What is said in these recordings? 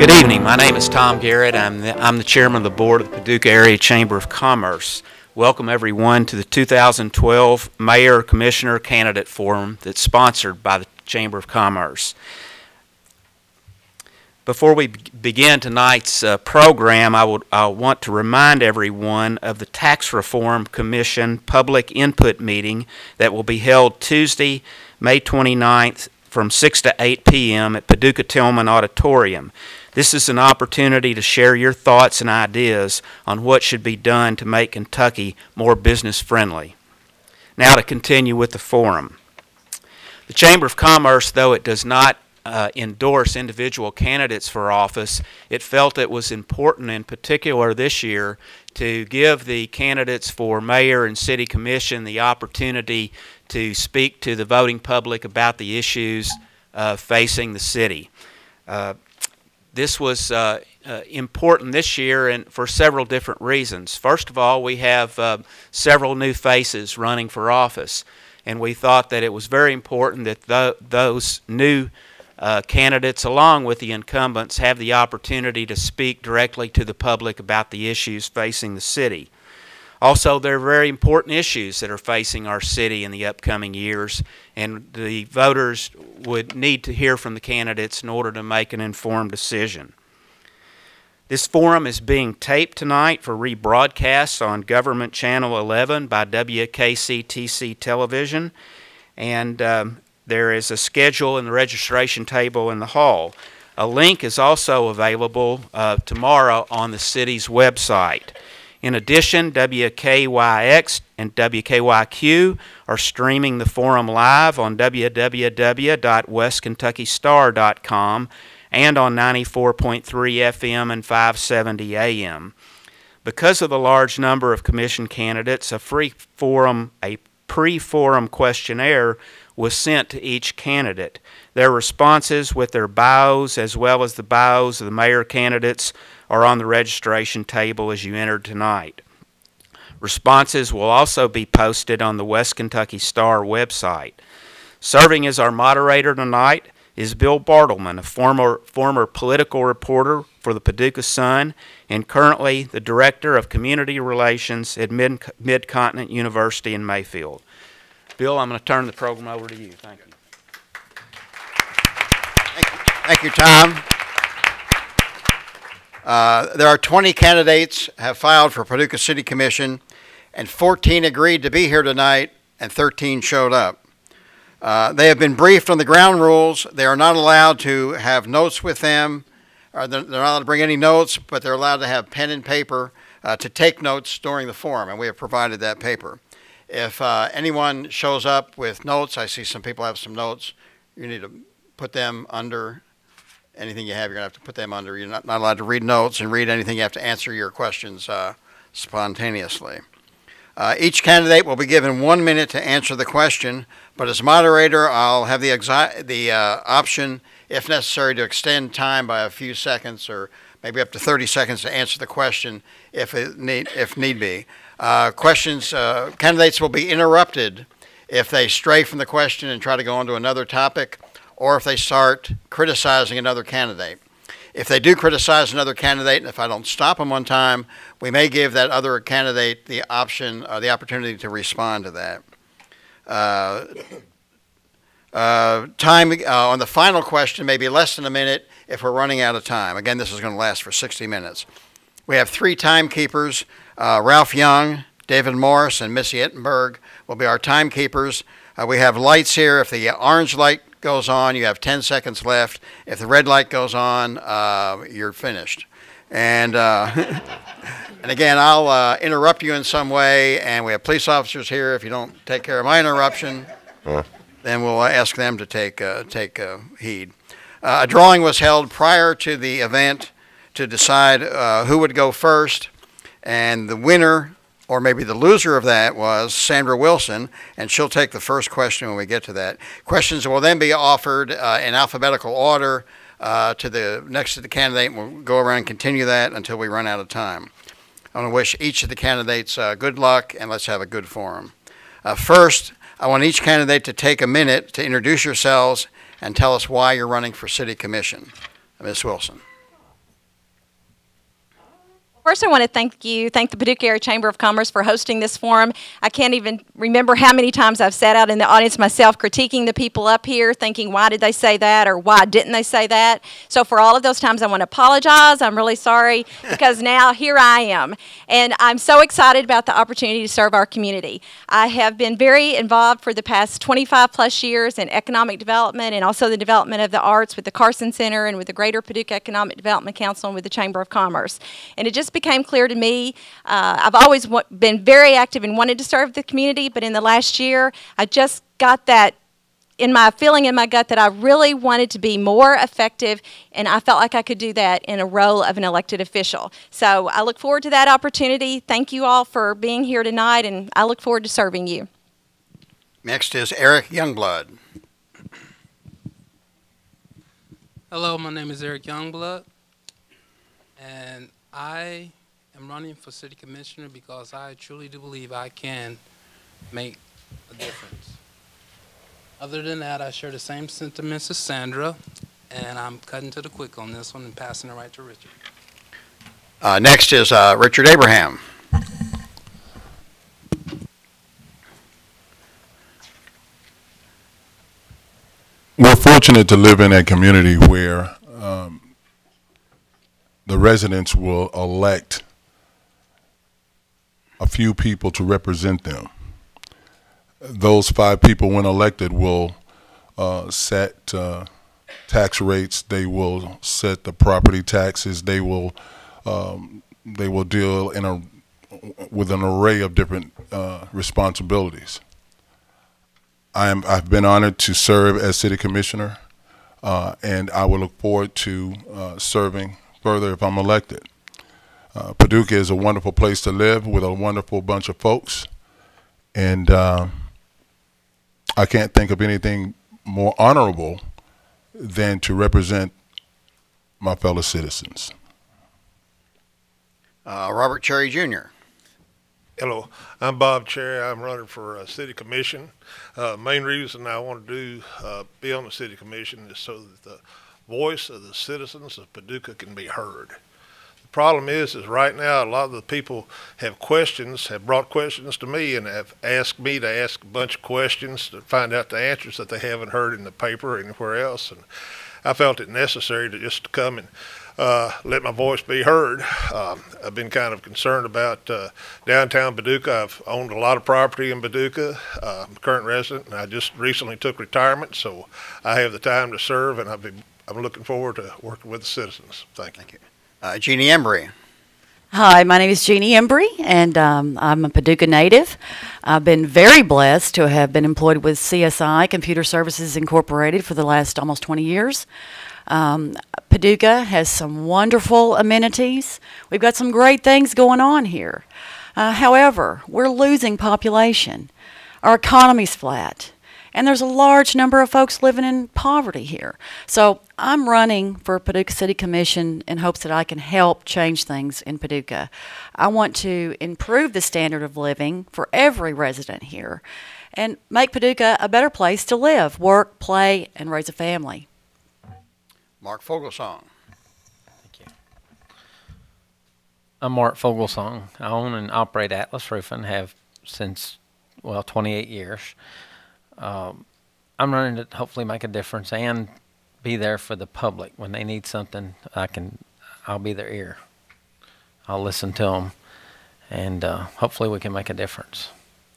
Good evening. My name is Tom Garrett. I'm the chairman of the board of the Paducah Area Chamber of Commerce. Welcome everyone to the 2012 Mayor Commissioner Candidate Forum that's sponsored by the Chamber of Commerce. Before we begin tonight's program, I want to remind everyone of the Tax Reform Commission public input meeting that will be held Tuesday, May 29th from 6 to 8 p.m. at Paducah Tillman Auditorium. This is an opportunity to share your thoughts and ideas on what should be done to make Kentucky more business friendly. Now to continue with the forum. The Chamber of Commerce, though it does not endorse individual candidates for office, it felt it was important in particular this year to give the candidates for mayor and city commission the opportunity to speak to the voting public about the issues facing the city. This was important this year and for several different reasons. First of all, we have several new faces running for office, and we thought that it was very important that those new candidates, along with the incumbents, have the opportunity to speak directly to the public about the issues facing the city. Also, there are very important issues that are facing our city in the upcoming years, and the voters would need to hear from the candidates in order to make an informed decision. This forum is being taped tonight for rebroadcast on Government Channel 11 by WKCTC Television, and there is a schedule in the registration table in the hall. A link is also available tomorrow on the city's website. In addition, WKYX and WKYQ are streaming the forum live on www.westkentuckystar.com and on 94.3 FM and 570 AM. Because of the large number of commission candidates, a pre-forum questionnaire was sent to each candidate. Their responses with their bios as well as the bios of the mayor candidates are on the registration table as you entered tonight. Responses will also be posted on the West Kentucky Star website. Serving as our moderator tonight is Bill Bartleman, a former political reporter for the Paducah Sun and currently the Director of Community Relations at Mid-Continent University in Mayfield. Bill, I'm going to turn the program over to you. Thank you. Thank you, Tom. There are 20 candidates have filed for Paducah City Commission, and 14 agreed to be here tonight, and 13 showed up. They have been briefed on the ground rules. They are not allowed to have notes with them. They're not allowed to bring any notes, but they're allowed to have pen and paper to take notes during the forum, and we have provided that paper. If anyone shows up with notes, I see some people have some notes, you need to put them under anything you have. You're going to have to put them under. You're not allowed to read notes and read anything. You have to answer your questions spontaneously. Each candidate will be given 1 minute to answer the question, but as moderator, I'll have the option, if necessary, to extend time by a few seconds or maybe up to 30 seconds to answer the question if need be. Candidates will be interrupted if they stray from the question and try to go on to another topic, or if they start criticizing another candidate. If they do criticize another candidate, and if I don't stop them on time, we may give that other candidate the option, the opportunity to respond to that. Time on the final question may be less than a minute if we're running out of time. Again, this is going to last for 60 minutes. We have 3 timekeepers. Ralph Young, David Morris, and Missy Ittenberg will be our timekeepers. We have lights here. If the orange light goes on, you have 10 seconds left. If the red light goes on, you're finished. And, and again, I'll interrupt you in some way, and we have police officers here. If you don't take care of my interruption, then we'll ask them to take heed. A drawing was held prior to the event to decide who would go first. And the winner, or maybe the loser of that, was Sandra Wilson, and she'll take the first question when we get to that. Questions will then be offered in alphabetical order next to the candidate, and we'll go around and continue that until we run out of time. I want to wish each of the candidates good luck, and let's have a good forum. First, I want each candidate to take a minute to introduce yourselves and tell us why you're running for City Commission. Ms. Wilson. First, I want to thank the Paducah Area Chamber of Commerce for hosting this forum. I can't even remember how many times I've sat out in the audience myself critiquing the people up here, thinking, why did they say that, or why didn't they say that? So for all of those times, I want to apologize. I'm really sorry, because now here I am. And I'm so excited about the opportunity to serve our community. I have been very involved for the past 25 plus years in economic development and also the development of the arts with the Carson Center and with the Greater Paducah Economic Development Council and with the Chamber of Commerce. And it just became clear to me, I've always been very active and wanted to serve the community, but in the last year, I just got that feeling in my gut that I really wanted to be more effective, and I felt like I could do that in a role of an elected official. So I look forward to that opportunity. Thank you all for being here tonight, and I look forward to serving you. Next is Eric Youngblood. Hello, my name is Eric Youngblood, and I am running for City Commissioner because I truly do believe I can make a difference. Other than that, I share the same sentiments as Sandra, and I'm cutting to the quick on this one and passing it right to Richard. Next is Richard Abraham. We're fortunate to live in a community where the residents will elect a few people to represent them. Those 5 people, when elected, will set tax rates. They will set the property taxes. They will deal with an array of different responsibilities. I've been honored to serve as City Commissioner, and I will look forward to serving further if I'm elected. Paducah is a wonderful place to live with a wonderful bunch of folks, and I can't think of anything more honorable than to represent my fellow citizens. Robert Cherry Jr. Hello, I'm Bob Cherry. I'm running for City Commission. Main reason I want to be on the City Commission is so that the voice of the citizens of Paducah can be heard. The problem is right now a lot of the people have brought questions to me and have asked me to ask a bunch of questions to find out the answers that they haven't heard in the paper or anywhere else. And I felt it necessary to just come and let my voice be heard. I've been kind of concerned about downtown Paducah. I've owned a lot of property in Paducah. I'm a current resident, and I just recently took retirement, so I have the time to serve, and I'm looking forward to working with the citizens. Thank you. Jeannie Embry. Hi, my name is Jeannie Embry, and I'm a Paducah native. I've been very blessed to have been employed with CSI, Computer Services Incorporated, for the last almost 20 years. Paducah has some wonderful amenities. We've got some great things going on here. However, we're losing population. Our economy's flat. And there's a large number of folks living in poverty here. So I'm running for Paducah City Commission in hopes that I can help change things in Paducah. I want to improve the standard of living for every resident here and make Paducah a better place to live, work, play, and raise a family. Mark Fogelsong. Thank you. I'm Mark Fogelsong. I own and operate Atlas Roofing, have since, 28 years. I'm running to hopefully make a difference and be there for the public. When they need something, I'll be their ear. I'll listen to them, and hopefully we can make a difference.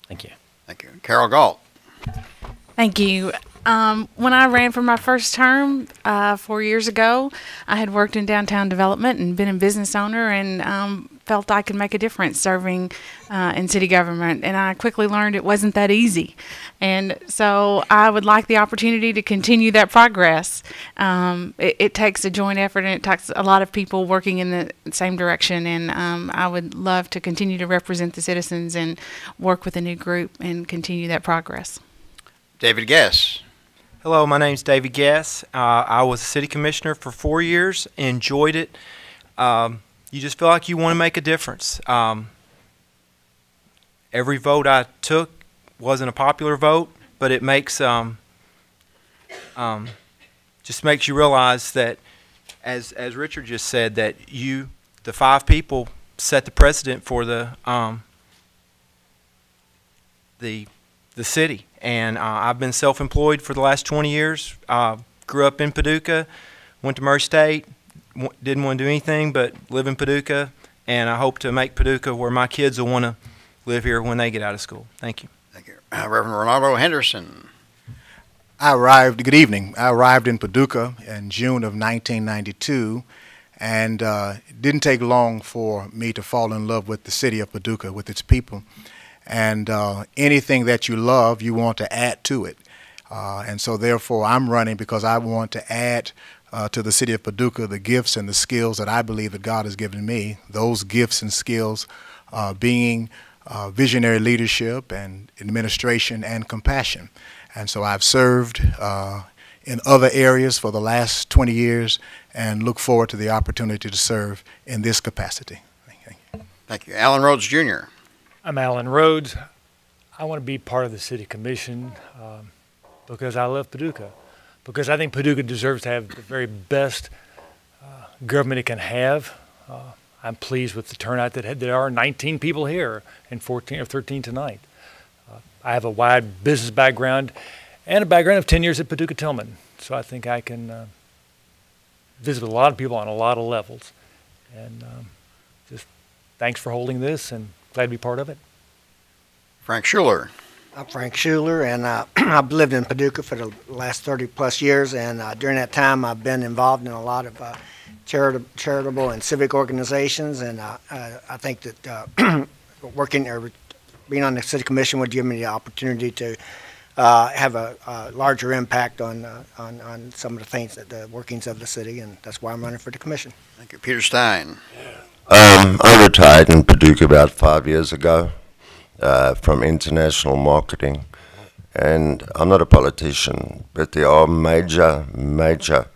Thank you. Thank you. Carol Galt. Thank you. When I ran for my first term 4 years ago, I had worked in downtown development and been a business owner, and felt I could make a difference serving in city government. And I quickly learned it wasn't that easy. And so I would like the opportunity to continue that progress. It takes a joint effort, and it takes a lot of people working in the same direction. And I would love to continue to represent the citizens and work with a new group and continue that progress. David Guess. Hello, my name's David Guess. I was a city commissioner for 4 years, enjoyed it. You just feel like you want to make a difference. Every vote I took wasn't a popular vote, but it makes just makes you realize that, as Richard just said, that the 5 people set the precedent for the city. And I've been self-employed for the last 20 years. Grew up in Paducah, went to Murray State, didn't want to do anything but live in Paducah, and I hope to make Paducah where my kids will want to live here when they get out of school. Thank you. Thank you. Reverend Ronaldo Henderson. Good evening. I arrived in Paducah in June of 1992, and it didn't take long for me to fall in love with the city of Paducah, with its people. And anything that you love, you want to add to it. And so therefore, I'm running because I want to add to the city of Paducah the gifts and the skills that I believe that God has given me. Those gifts and skills being visionary leadership and administration and compassion. And so I've served in other areas for the last 20 years and look forward to the opportunity to serve in this capacity. Thank you. Thank you. Alan Rhodes, Jr. I'm Alan Rhodes. I want to be part of the City Commission because I love Paducah, because I think Paducah deserves to have the very best government it can have. I'm pleased with the turnout that there are 19 people here and 14 or 13 tonight. I have a wide business background and a background of 10 years at Paducah Tillman, so I think I can visit with a lot of people on a lot of levels. And just thanks for holding this, and glad to be part of it. Frank Schuler. I'm Frank Schuler, and I've lived in Paducah for the last 30-plus years, and during that time I've been involved in a lot of charitable and civic organizations, and I think that working or being on the City Commission would give me the opportunity to have a larger impact on some of the things, the workings of the city, and that's why I'm running for the commission. Thank you. Peter Stein. I retired in Paducah about 5 years ago from international marketing, and I'm not a politician, but there are major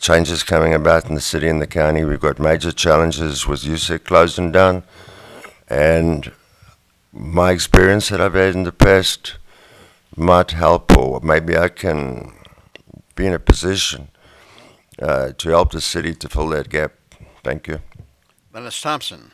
changes coming about in the city and the county. We've got major challenges with USEC closing down, and my experience that I've had in the past might help, or maybe I can be in a position to help the city to fill that gap. Thank you. Lennis Thompson.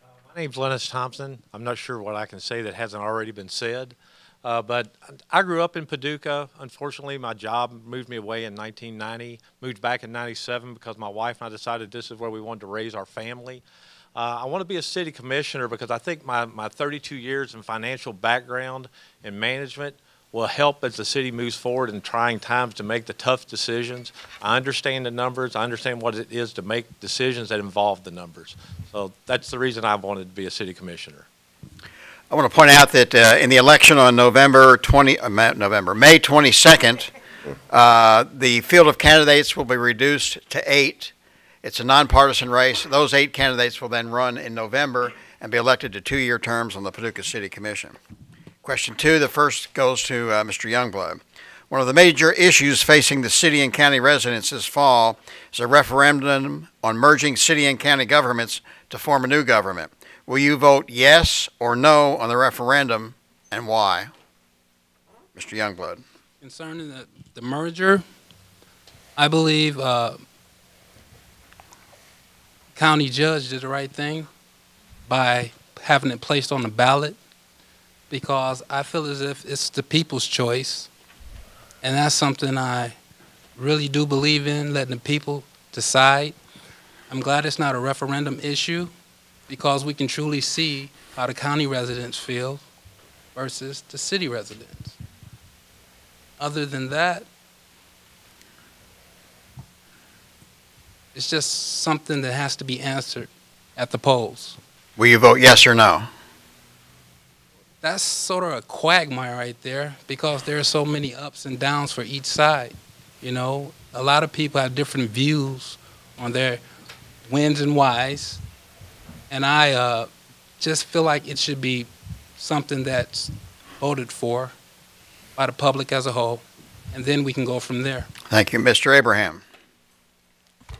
My name's Lennis Thompson. I'm not sure what I can say that hasn't already been said, but I grew up in Paducah. Unfortunately, my job moved me away in 1990, moved back in 97 because my wife and I decided this is where we wanted to raise our family. I want to be a city commissioner because I think my 32 years in financial background and management will help as the city moves forward in trying times to make the tough decisions. I understand the numbers. I understand what it is to make decisions that involve the numbers. So that's the reason I wanted to be a city commissioner. I want to point out that in the election on May 22nd, the field of candidates will be reduced to 8. It's a nonpartisan race. Those 8 candidates will then run in November and be elected to 2-year terms on the Paducah City Commission. Question 2, the first goes to Mr. Youngblood. One of the major issues facing the city and county residents this fall is a referendum on merging city and county governments to form a new government. Will you vote yes or no on the referendum, and why? Mr. Youngblood. Concerning the merger, I believe county judge did the right thing by having it placed on the ballot, because I feel as if it's the people's choice, and that's something I really do believe in, letting the people decide. I'm glad it's not a referendum issue, because we can truly see how the county residents feel versus the city residents. Other than that, it's just something that has to be answered at the polls. Will you vote yes or no? That's sort of a quagmire right there, because there are so many ups and downs for each side. You know, a lot of people have different views on their wins and whys, and I just feel like it should be something that's voted for by the public as a whole, and then we can go from there. Thank you. Mr. Abraham.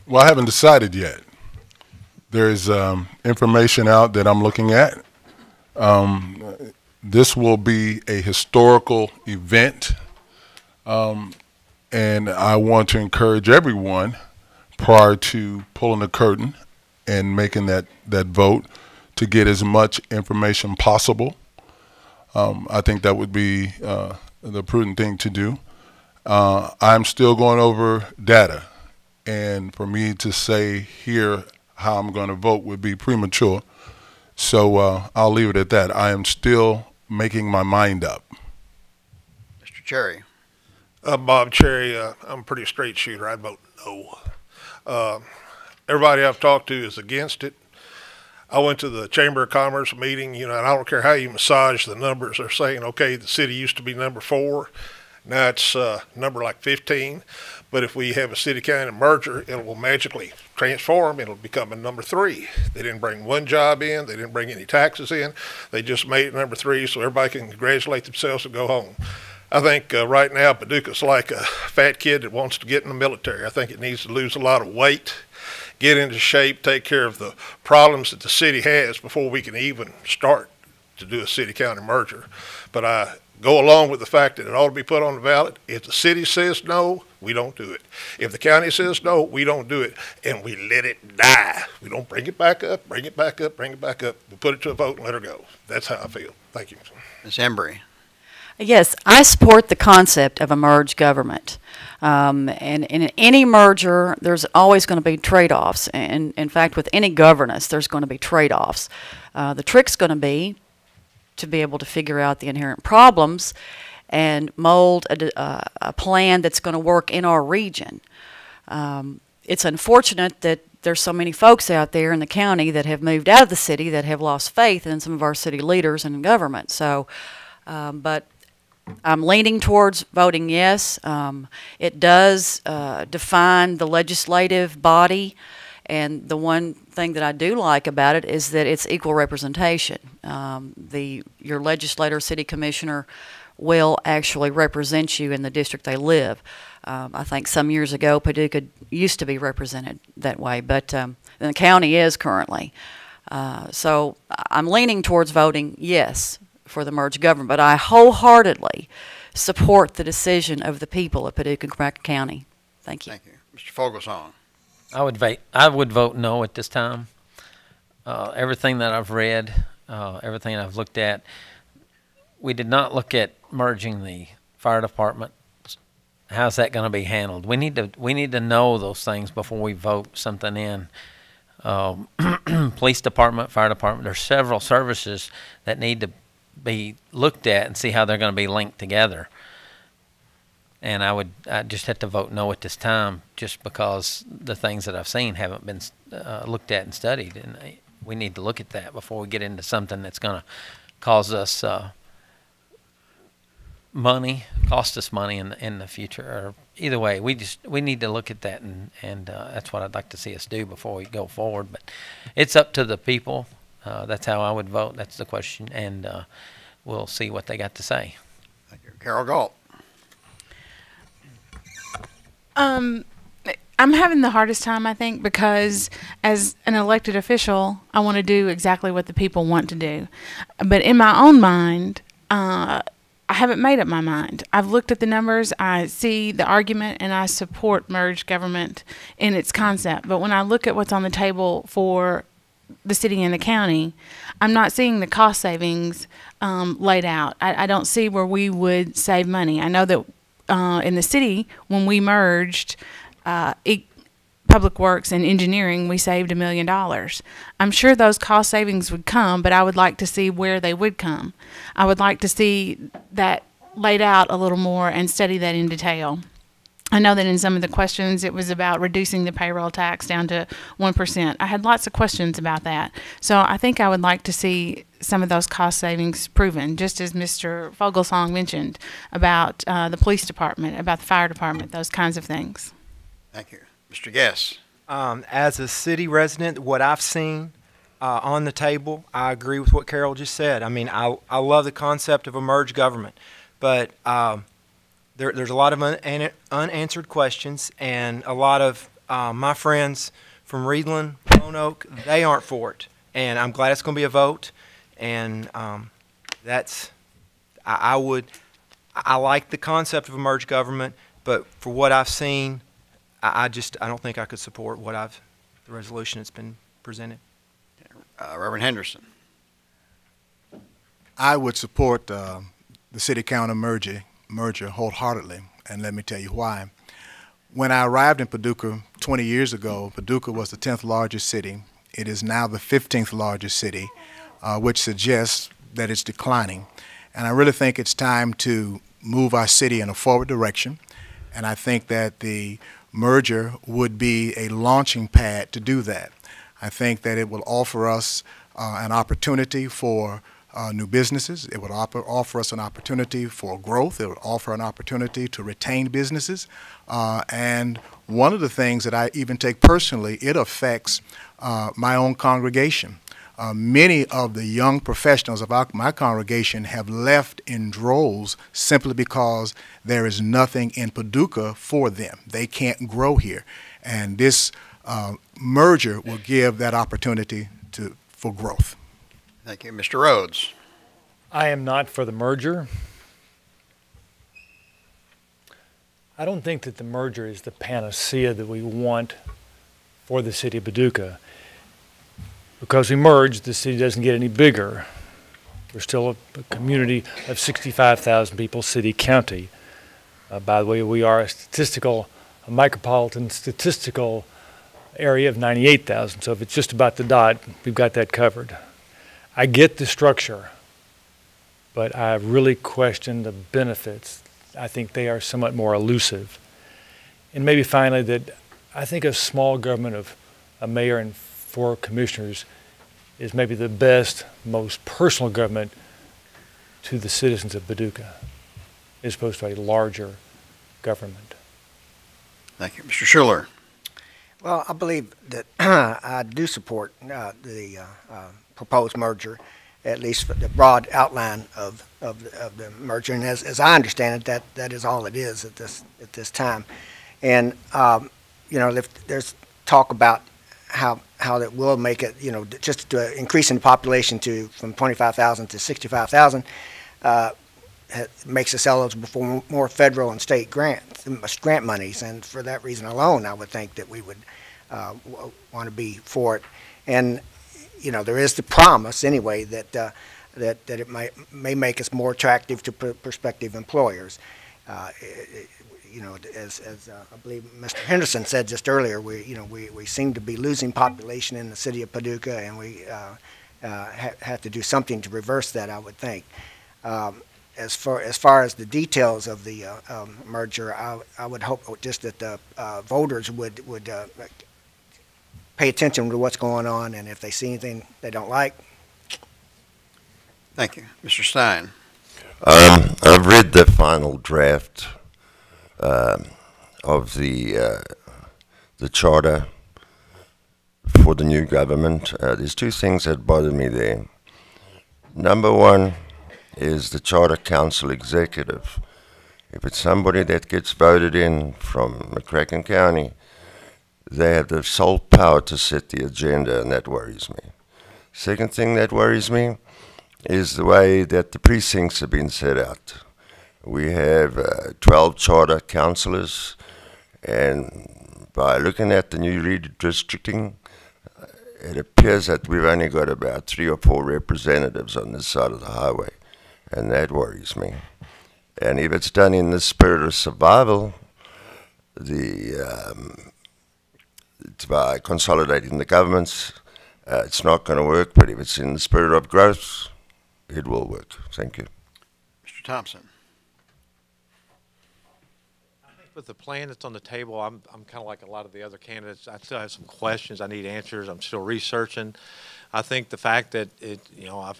Well, I haven't decided yet. There's information out that I'm looking at. This will be a historical event, and I want to encourage everyone prior to pulling the curtain in making that vote to get as much information possible. I think that would be the prudent thing to do. I'm still going over data, and for me to say here how I'm going to vote would be premature. So I'll leave it at that. I am still making my mind up. Mr. Cherry. Bob Cherry, I'm a pretty straight shooter. I'd vote no. Everybody I've talked to is against it. I went to the Chamber of Commerce meeting, and I don't care how you massage the numbers. They're saying, okay, the city used to be number 4. Now it's number like 15. But if we have a city-county merger, it will magically transform. It'll become a number 3. They didn't bring one job in. They didn't bring any taxes in. They just made it number 3 so everybody can congratulate themselves and go home. I think right now Paducah's like a fat kid that wants to get in the military. I think it needs to lose a lot of weight, get into shape, take care of the problems that the city has before we can even start to do a city-county merger. But I go along with the fact that it ought to be put on the ballot. If the city says no, we don't do it. If the county says no, we don't do it, and we let it die. We don't bring it back up, bring it back up, bring it back up. We put it to a vote and let her go. That's how I feel. Thank you. Ms. Embry. Yes, I support the concept of a merged government. And in any merger, there's always going to be trade-offs. And in fact, with any governance, there's going to be trade-offs. The trick's going to be able to figure out the inherent problems and mold a plan that's going to work in our region. It's unfortunate that there's so many folks out there in the county that have moved out of the city that have lost faith in some of our city leaders and government. So, but I'm leaning towards voting yes. It does define the legislative body, and the one thing that I do like about it is that it's equal representation. Your legislator, city commissioner, will actually represent you in the district they live. I think some years ago Paducah used to be represented that way, but the county is currently. So I'm leaning towards voting yes for the merged government, but I wholeheartedly support the decision of the people of Paducah and Cracker County. Thank you. Thank you. Mr. Fogelsong. I would vote no at this time. Everything that I've read, everything I've looked at, we did not look at merging the fire department. How's that going to be handled? We need to know those things before we vote something in. Police department, fire department, there's several services that need to be looked at and see how they're going to be linked together. And I just have to vote no at this time, just because the things that I've seen haven't been looked at and studied, and we need to look at that before we get into something that's going to cause us cost us money in the future. Or either way, we need to look at that, and that's what I'd like to see us do before we go forward. But it's up to the people. That's how I would vote. That's the question, and we'll see what they got to say. Thank you. Carol Galt. I'm having the hardest time, I think, because as an elected official, I want to do exactly what the people want to do. But in my own mind, I haven't made up my mind. I've looked at the numbers, I see the argument, and I support merged government in its concept. But when I look at what's on the table for the city and the county, I'm not seeing the cost savings laid out. I don't see where we would save money. I know that in the city, when we merged Public Works and Engineering, we saved $1 million. I'm sure those cost savings would come, but I would like to see where they would come. I would like to see that laid out a little more and study that in detail. I know that in some of the questions it was about reducing the payroll tax down to 1%. I had lots of questions about that. So I think I would like to see some of those cost savings proven, just as Mr. Fogelsong mentioned about the police department, about the fire department, those kinds of things. Thank you. Mr. Guess. As a city resident, what I've seen on the table, I agree with what Carol just said. I mean, I love the concept of a merged government, but there's a lot of unanswered questions, and a lot of my friends from Reedland, Lone Oak, they aren't for it. And I'm glad it's going to be a vote, and I like the concept of a merged government, but for what I've seen, I don't think I could support the resolution that's been presented. Reverend Henderson. I would support the city-county merger wholeheartedly, and let me tell you why. When I arrived in Paducah 20 years ago, Paducah was the 10th largest city. It is now the 15th largest city, which suggests that it's declining. And I really think it's time to move our city in a forward direction, and I think that the merger would be a launching pad to do that. I think that it will offer us an opportunity for new businesses. It would offer us an opportunity for growth. It would offer an opportunity to retain businesses. And one of the things that I even take personally, it affects my own congregation. Many of the young professionals of my congregation have left in droves simply because there is nothing in Paducah for them. They can't grow here. And this merger will give that opportunity for growth. Thank you. Mr. Rhodes. I am not for the merger. I don't think that the merger is the panacea that we want for the city of Paducah. Because we merged, the city doesn't get any bigger. We're still a community of 65,000 people, city, county. By the way, we are a micropolitan statistical area of 98,000. So if it's just about the dot, we've got that covered. I get the structure, but I really question the benefits. I think they are somewhat more elusive. And maybe finally that I think a small government of a mayor and 4 commissioners is maybe the best, most personal government to the citizens of Paducah, as opposed to a larger government. Thank you. Mr. Schuler. Well, I believe that I do support the proposed merger, at least the broad outline of the merger. And as I understand it, that is all it is at this time. And you know, if there's talk about how that will make it, you know, just increasing the population from 25,000 to 65,000 makes us eligible for more federal and state grant monies, and for that reason alone, I would think that we would want to be for it. And you know, there is the promise anyway that it may make us more attractive to prospective employers. You know, as I believe Mr. Henderson said just earlier, we seem to be losing population in the city of Paducah, and we have to do something to reverse that, I would think. As far as the details of the merger, I would hope just that the voters would pay attention to what's going on, and if they see anything they don't like. Thank you. Mr. Stein. I've read the final draft of the charter for the new government. There's 2 things that bother me there. Number 1 is the Charter Council executive. If it's somebody that gets voted in from McCracken County, they have the sole power to set the agenda, and that worries me. Second thing that worries me is the way that the precincts have been set out. We have 12 charter councillors, and by looking at the new redistricting, it appears that we've only got about 3 or 4 representatives on this side of the highway, and that worries me. And if it's done in the spirit of survival, it's by consolidating the governments, it's not going to work, but if it's in the spirit of growth, it will work. Thank you. Mr. Thompson. With the plan that's on the table, I'm kind of like a lot of the other candidates. I still have some questions. I need answers. I'm still researching. I think the fact that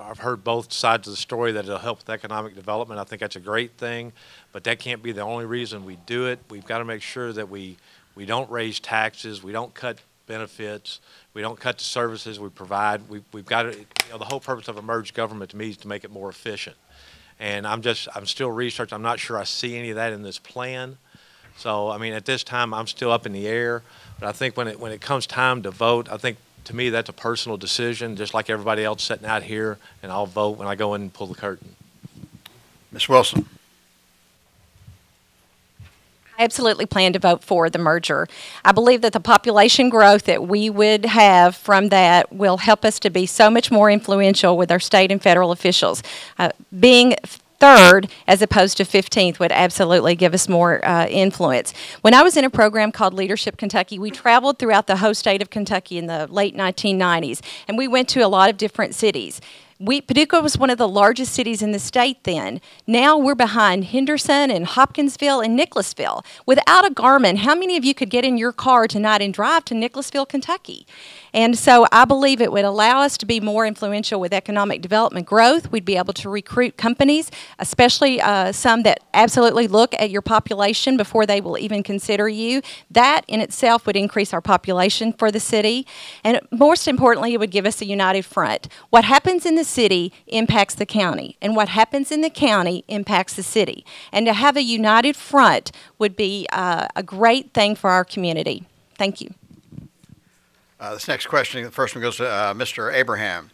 I've heard both sides of the story, that it'll help with economic development. I think that's a great thing, but that can't be the only reason we do it. We've got to make sure that we don't raise taxes, we don't cut benefits, we don't cut the services we provide. We've got to, the whole purpose of a merged government to me is to make it more efficient. And I'm still researching. I'm not sure I see any of that in this plan. So, I mean, at this time, I'm still up in the air. But I think when it comes time to vote, I think, to me, that's a personal decision, just like everybody else sitting out here, and I'll vote when I go in and pull the curtain. Ms. Wilson. Absolutely plan to vote for the merger. I believe that the population growth that we would have from that will help us to be so much more influential with our state and federal officials. Being third as opposed to 15th would absolutely give us more influence. When I was in a program called Leadership Kentucky, we traveled throughout the whole state of Kentucky in the late 1990s, and we went to a lot of different cities. Paducah was one of the largest cities in the state then. Now we're behind Henderson and Hopkinsville and Nicholasville. Without a Garmin, how many of you could get in your car tonight and drive to Nicholasville, Kentucky? And so I believe it would allow us to be more influential with economic development growth. We'd be able to recruit companies, especially some that absolutely look at your population before they will even consider you. That in itself would increase our population for the city. And most importantly, it would give us a united front. What happens in the city impacts the county, and what happens in the county impacts the city. And to have a united front would be a great thing for our community. Thank you. This next question, the first one goes to Mr. Abraham.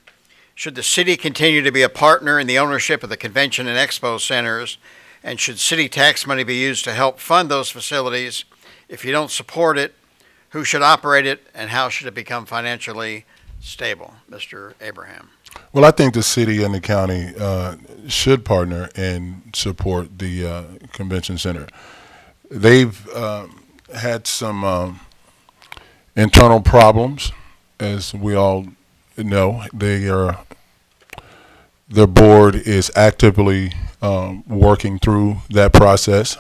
Should the city continue to be a partner in the ownership of the convention and expo centers, and should city tax money be used to help fund those facilities? If you don't support it, who should operate it, and how should it become financially stable? Mr. Abraham. Well, I think the city and the county should partner and support the convention center. They've had some internal problems, as we all know. Their board is actively working through that process.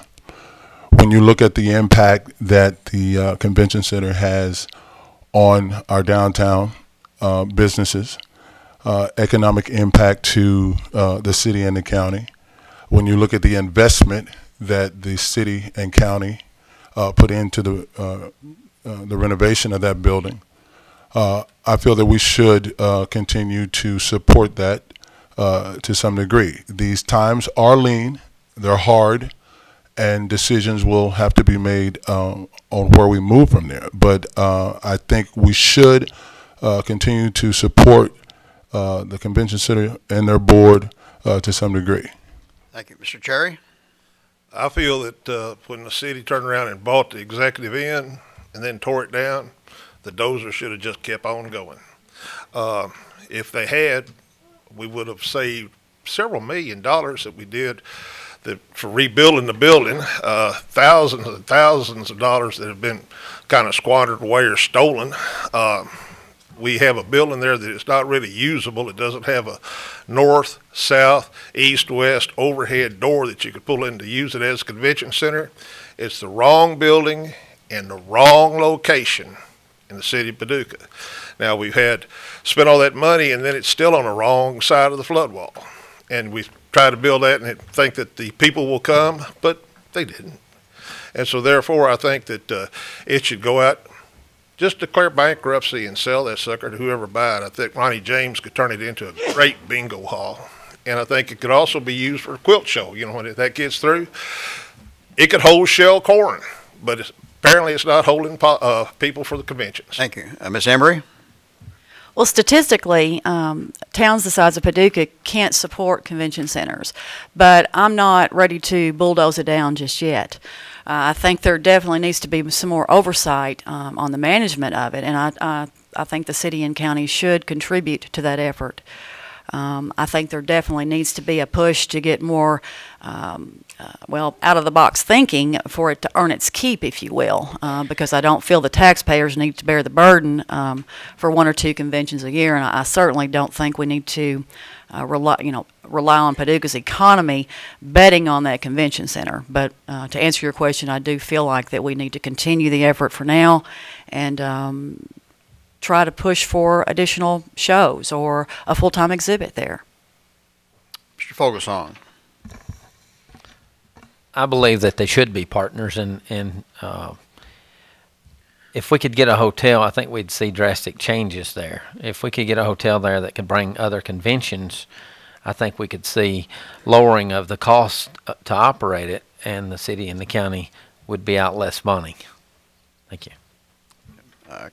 When you look at the impact that the convention center has on our downtown businesses, economic impact to the city and the county, when you look at the investment that the city and county put into the renovation of that building, I feel that we should continue to support that to some degree. These times are lean, they're hard, and decisions will have to be made on where we move from there. But I think we should continue to support the convention center and their board to some degree. Thank you. Mr. Cherry? I feel that when the city turned around and bought the executive inn and then tore it down, the dozer should have just kept on going. If they had, we would have saved several $1 million that we did for rebuilding the building, thousands and thousands of dollars that have been kind of squandered away or stolen. We have a building there that is not really usable. It doesn't have a north, south, east, west overhead door that you could pull in to use it as a convention center. It's the wrong building and the wrong location in the city of Paducah. Now we've spent all that money, and then it's still on the wrong side of the flood wall. And we try to build that and think that the people will come, but they didn't. And so therefore I think that it should go out, just declare bankruptcy and sell that sucker to whoever buy it. I think Ronnie James could turn it into a great bingo hall. And I think it could also be used for a quilt show. You know, when that gets through, it could hold shell corn, but apparently it's not holding people for the conventions. Thank you. Ms. Emery? Well, statistically, towns the size of Paducah can't support convention centers, but I'm not ready to bulldoze it down just yet. I think there definitely needs to be some more oversight on the management of it, and I think the city and county should contribute to that effort. I think there definitely needs to be a push to get more, out-of-the-box thinking for it to earn its keep, if you will, because I don't feel the taxpayers need to bear the burden for 1 or 2 conventions a year, and I certainly don't think we need to rely on Paducah's economy betting on that convention center. But to answer your question, I do feel like that we need to continue the effort for now and try to push for additional shows or a full-time exhibit there. Mr. Fogelsong. I believe that they should be partners, and if we could get a hotel, I think we'd see drastic changes there. If we could get a hotel there that could bring other conventions, I think we could see lowering of the cost to operate it, and the city and the county would be out less money. Thank you.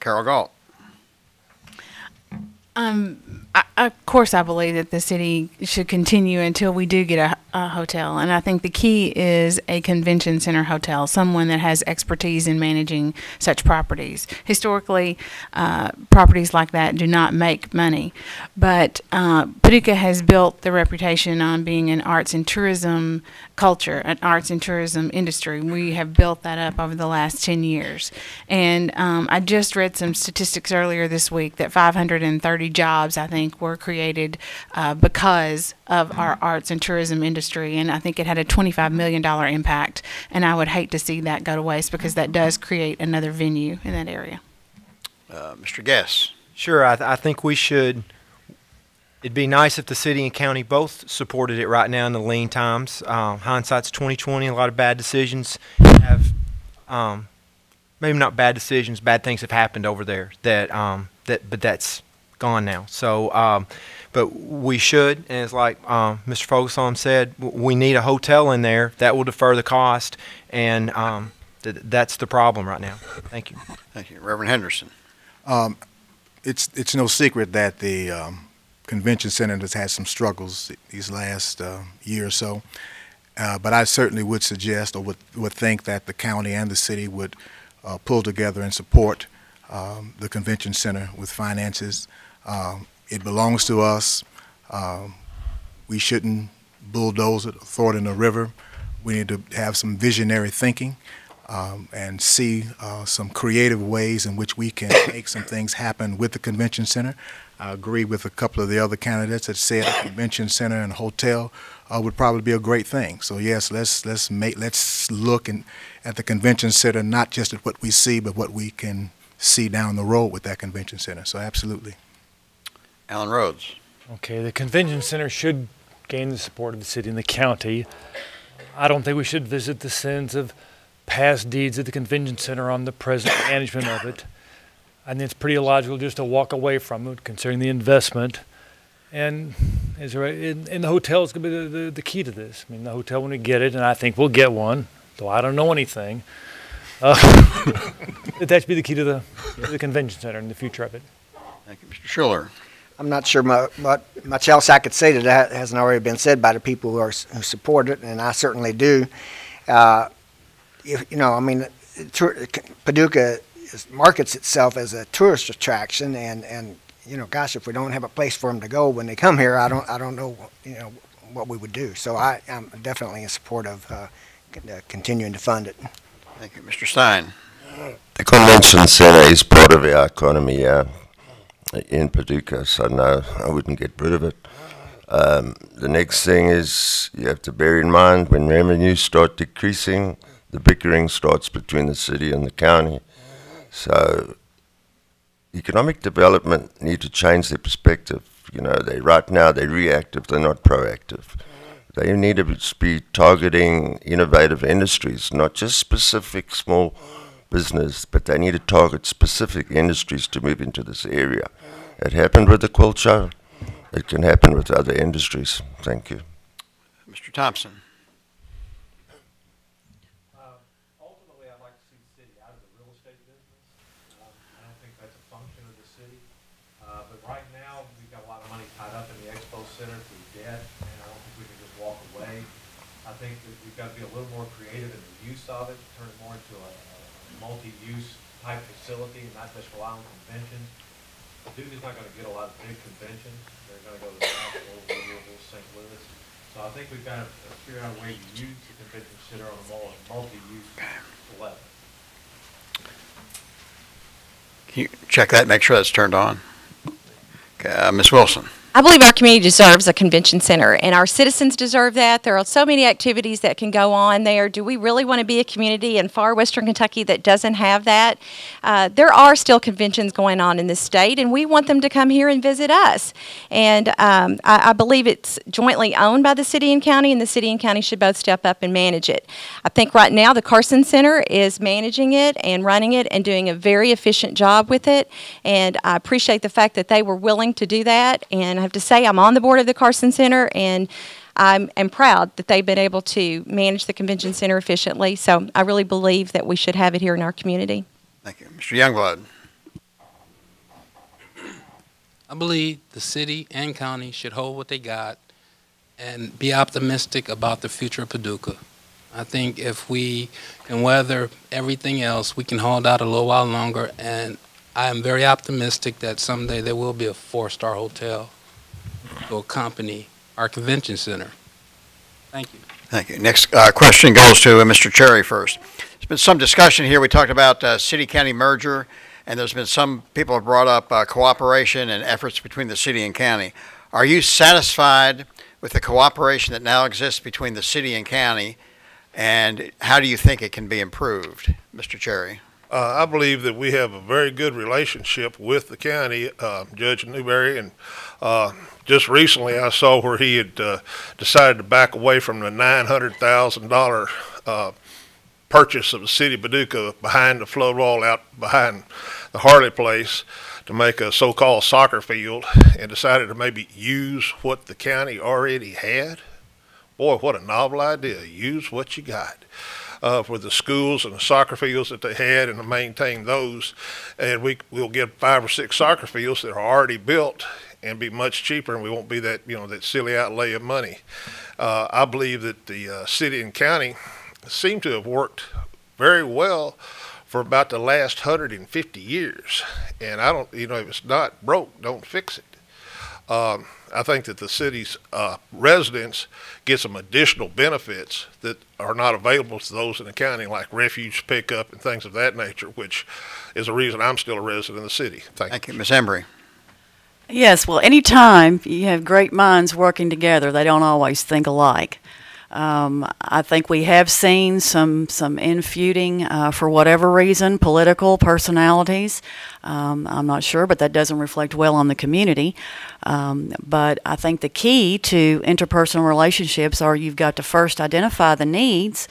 Carol Galt. Of course, I believe that the city should continue until we do get a hotel. And I think the key is a convention center hotel, someone that has expertise in managing such properties. Historically, properties like that do not make money. But Paducah has built the reputation on being an arts and tourism culture, an arts and tourism industry. We have built that up over the last 10 years. And I just read some statistics earlier this week that 530 jobs, I think, were created because of our arts and tourism industry, and I think it had a $25 million impact, and I would hate to see that go to waste because that does create another venue in that area. Mr. Guess. Sure, I think we should. It'd be nice if the city and county both supported it right now in the lean times. Hindsight's 20/20. A lot of bad decisions have, maybe not bad decisions, bad things have happened over there. But that's gone now. So, but we should, and it's like Mr. Fogelson said, we need a hotel in there that will defer the cost, and that's the problem right now. Thank you. Thank you, Reverend Henderson. It's no secret that the convention center has had some struggles these last year or so, but I certainly would suggest or would think that the county and the city would pull together and support the convention center with finances. It belongs to us. We shouldn't bulldoze it or throw it in the river. We need to have some visionary thinking and see some creative ways in which we can make some things happen with the convention center. I agree with a couple of the other candidates that said a convention center and hotel would probably be a great thing. So yes, let's look at the convention center, not just at what we see, but what we can see down the road with that convention center. So absolutely. Alan Rhodes. Okay, the convention center should gain the support of the city and the county. I don't think we should visit the sins of past deeds at the convention center on the present management of it. I think it's pretty illogical just to walk away from it, considering the investment. And the hotel is going to be the key to this. I mean, the hotel, when we get it, and I think we'll get one, though I don't know anything, that should be the key to the convention center and the future of it. Thank you, Mr. Schuller. I'm not sure much else I could say to that hasn't already been said by the people who support it, and I certainly do. Paducah markets itself as a tourist attraction, and gosh, if we don't have a place for them to go when they come here, I don't know, what we would do. So I'm definitely in support of continuing to fund it. Thank you, Mr. Stein. The convention center is part of our economy in Paducah, so no, I wouldn't get rid of it. The next thing is you have to bear in mind when revenues start decreasing, the bickering starts between the city and the county. So economic development need to change their perspective. Right now they're reactive, they're not proactive. They need to be targeting innovative industries, not just specific small business, but they need to target specific industries to move into this area. It happened with the quilt show. It can happen with other industries. Thank you. Mr. Thompson. Ultimately, I'd like to see the city out of the real estate business. I don't think that's a function of the city. But right now, we've got a lot of money tied up in the Expo Center through debt, and I don't think we can just walk away. I think that we've got to be a little more creative in the use of it, turn it more into a multi-use type facility and not just rely on conventions. Paducah's not going to get a lot of big conventions. They're going to go to Nashville, Louisville, St. Louis. So I think we've got to figure out a way to use the convention center on a more multi-use level. Can you check that, make sure that's turned on? Okay, Ms. Wilson. I believe our community deserves a convention center, and our citizens deserve that. There are so many activities that can go on there. Do we really want to be a community in far western Kentucky that doesn't have that? There are still conventions going on in this state, and we want them to come here and visit us. And I believe it's jointly owned by the city and county, and the city and county should both step up and manage it. I think right now the Carson Center is managing it and running it and doing a very efficient job with it, and I appreciate the fact that they were willing to do that. And I have to say, I'm on the board of the Carson Center, and I'm proud that they've been able to manage the convention center efficiently. So I really believe that we should have it here in our community. Thank you. Mr. Youngblood. I believe the city and county should hold what they got and be optimistic about the future of Paducah. I think if we can weather everything else, we can hold out a little while longer, and I am very optimistic that someday there will be a 4-star hotel to accompany our convention center. Thank you. Thank you. Next question goes to Mr. Cherry first. There's been some discussion here. We talked about city-county merger, and there's been some people have brought up cooperation and efforts between the city and county. Are you satisfied with the cooperation that now exists between the city and county, and how do you think it can be improved, Mr. Cherry? I believe that we have a very good relationship with the county, Judge Newberry, and just recently I saw where he had decided to back away from the $900,000 purchase of the city of Paducah behind the flood wall out behind the Harley place to make a so-called soccer field, and decided to maybe use what the county already had. Boy, what a novel idea. Use what you got. For the schools and the soccer fields that they had, and to maintain those. And we'll get 5 or 6 soccer fields that are already built and be much cheaper, and we won't be that, that silly outlay of money. I believe that the city and county seem to have worked very well for about the last 150 years. And I don't, if it's not broke, don't fix it. I think that the city's residents get some additional benefits that are not available to those in the county, like refuge pickup and things of that nature, which is the reason I'm still a resident of the city. Thank you. Ms. Embry. Yes, well, anytime you have great minds working together, they don't always think alike. I think we have seen some infeuding for whatever reason, political personalities. I'm not sure, but that doesn't reflect well on the community. But I think the key to interpersonal relationships are you've got to first identify the needs,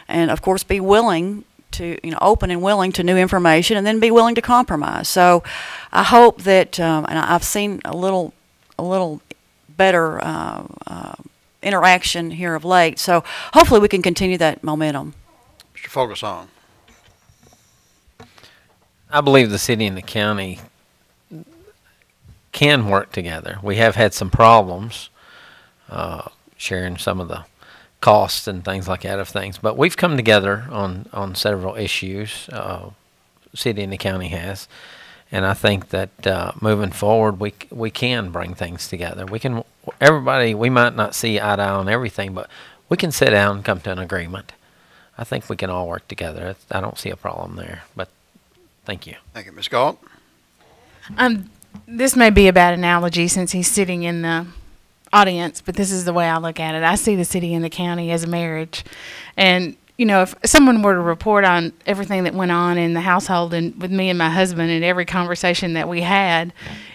and of course be willing to, open and willing to new information, and then be willing to compromise. So I hope that, and I've seen a little better interaction here of late. So hopefully we can continue that momentum. Mr. Fogelson. I believe the city and the county can work together. We have had some problems sharing some of the costs and things like that of things, but we've come together on several issues. City and the county has, and I think that moving forward we can bring things together. We might not see eye to eye on everything, but we can sit down and come to an agreement. I think we can all work together. I don't see a problem there, but thank you. Thank you. Ms. Galt? This may be a bad analogy since he's sitting in the audience, but this is the way I look at it. I see the city and the county as a marriage. And, if someone were to report on everything that went on in the household and with me and my husband and every conversation that we had,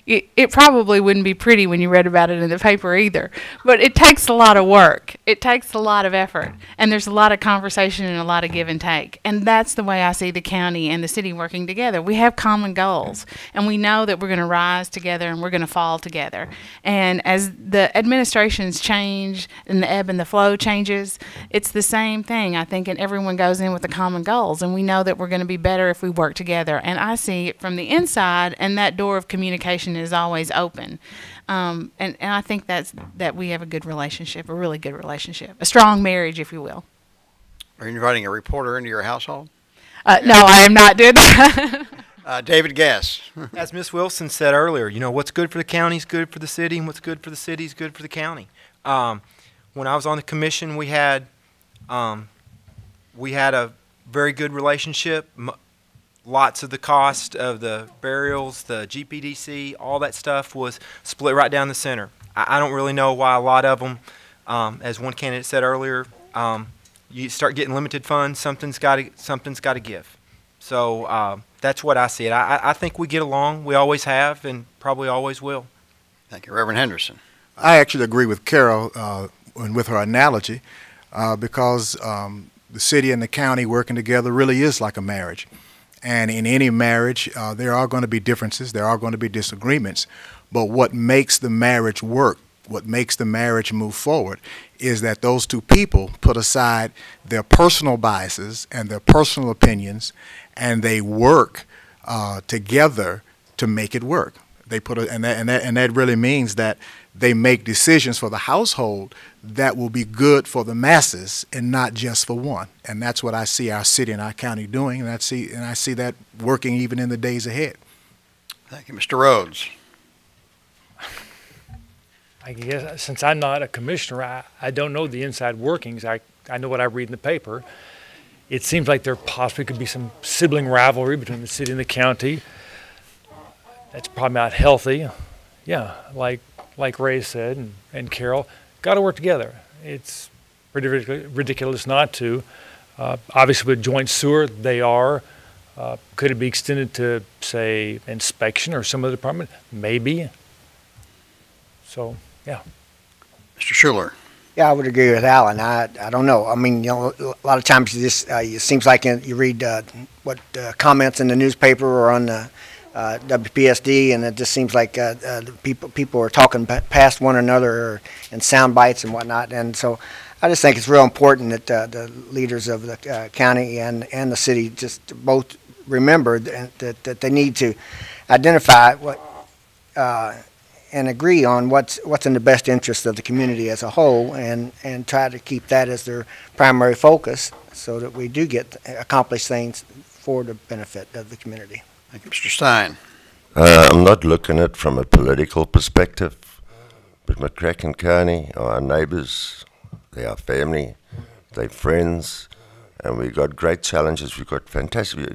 it probably wouldn't be pretty when you read about it in the paper either. But it takes a lot of work. It takes a lot of effort. And there's a lot of conversation and a lot of give and take. And that's the way I see the county and the city working together. We have common goals. And we know that we're going to rise together and we're going to fall together. And as the administrations change and the ebb and the flow changes, it's the same thing, I think, and everyone goes in with the common goals. And we know that we're going to be better if we work together. And I see it from the inside, and that door of communication is always open. And I think that we have a good relationship, a really good relationship, a strong marriage, if you will. Are you inviting a reporter into your household? No, I am not doing that. David Gass. As Ms. Wilson said earlier, what's good for the county is good for the city, and what's good for the city is good for the county. When I was on the commission, we had a very good relationship. Lots of the cost of the burials, the GPDC, all that stuff was split right down the center. I don't really know why a lot of them, as one candidate said earlier, you start getting limited funds, something's got to give. So that's what I see it. I think we get along. We always have, and probably always will. Thank you, Reverend Henderson. I actually agree with Carol and with her analogy because the city and the county working together really is like a marriage. And in any marriage, there are going to be differences, there are going to be disagreements, but what makes the marriage work, what makes the marriage move forward, is that those two people put aside their personal biases and their personal opinions, and they work together to make it work. They put a, and that really means that they make decisions for the household that will be good for the masses and not just for one. And that's what I see our city and our county doing, and I see that working even in the days ahead. Thank you, Mr. Rhodes. I guess since I'm not a commissioner, I don't know the inside workings. I know what I read in the paper. It seems like there possibly could be some sibling rivalry between the city and the county. That's probably not healthy. Yeah, like Ray said and Carol, got to work together. It's pretty ridiculous not to. Obviously with joint sewer, they are. Could it be extended to, say, inspection or some other department? Maybe. So, yeah. Mr. Schuler. Yeah, I would agree with Alan. I don't know. I mean, you know, a lot of times it seems like you read comments in the newspaper or on the WPSD, and it just seems like people are talking past one another in sound bites and whatnot. And so I just think it's real important that the leaders of the county and the city just both remember that they need to identify what and agree on what's in the best interest of the community as a whole, and try to keep that as their primary focus so that we do accomplish things for the benefit of the community. Thank you, Mr. Stein. I'm not looking at it from a political perspective, but McCracken County are our neighbors, they are family, they're friends, and we've got great challenges. We've got fantastic,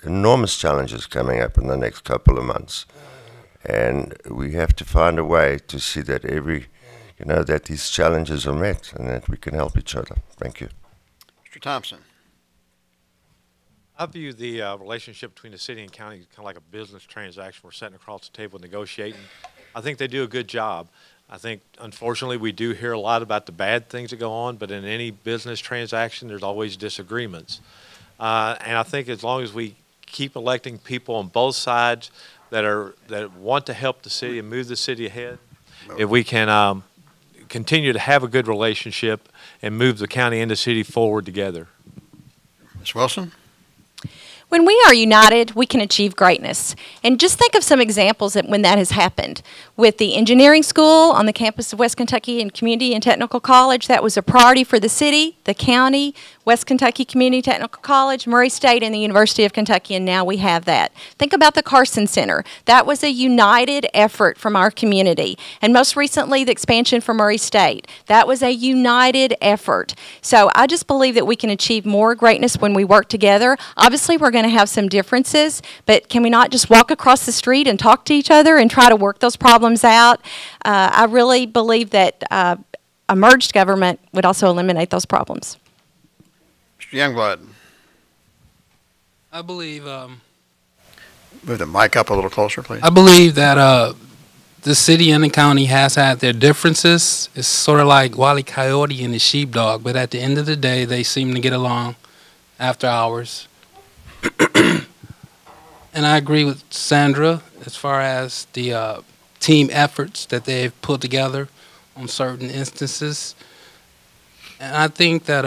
enormous challenges coming up in the next couple of months. And we have to find a way to see that that these challenges are met and that we can help each other. Thank you. Mr. Thompson. I view the relationship between the city and county kind of like a business transaction. We're sitting across the table negotiating. I think they do a good job. I think, unfortunately, we do hear a lot about the bad things that go on, but in any business transaction, there's always disagreements. And I think as long as we keep electing people on both sides that want to help the city and move the city ahead, if we can continue to have a good relationship and move the county and the city forward together. Ms. Wilson? When we are united, we can achieve greatness. And just think of some examples when that has happened. With the engineering school on the campus of West Kentucky and Community and Technical College, that was a priority for the city, the county, West Kentucky Community Technical College, Murray State, and the University of Kentucky, and now we have that. Think about the Carson Center. That was a united effort from our community. And most recently, the expansion for Murray State. That was a united effort. So I just believe that we can achieve more greatness when we work together. Obviously, we're going to have some differences, but can we not just walk across the street and talk to each other and try to work those problems out? I really believe that a merged government would also eliminate those problems. Mr. Youngblood. I believe. Move the mic up a little closer, please. I believe that the city and the county has had their differences. It's sort of like Wile E. Coyote and the sheepdog, but at the end of the day, they seem to get along after hours. And I agree with Sandra as far as the team efforts that they've put together on certain instances. And I think that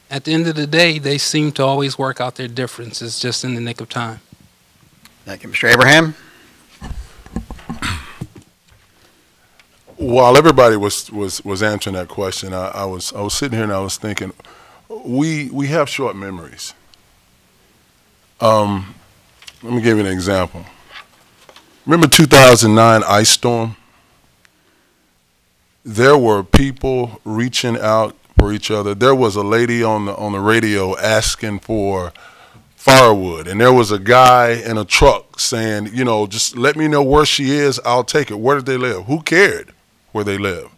at the end of the day, they seem to always work out their differences just in the nick of time. Thank you. Mr. Abraham? While everybody was answering that question, I was sitting here and I was thinking, we have short memories. Let me give you an example. Remember 2009 ice storm? There were people reaching out for each other. There was a lady on the radio asking for firewood, and there was a guy in a truck saying, you know, just let me know where she is, I'll take it. Where did they live? Who cared where they live?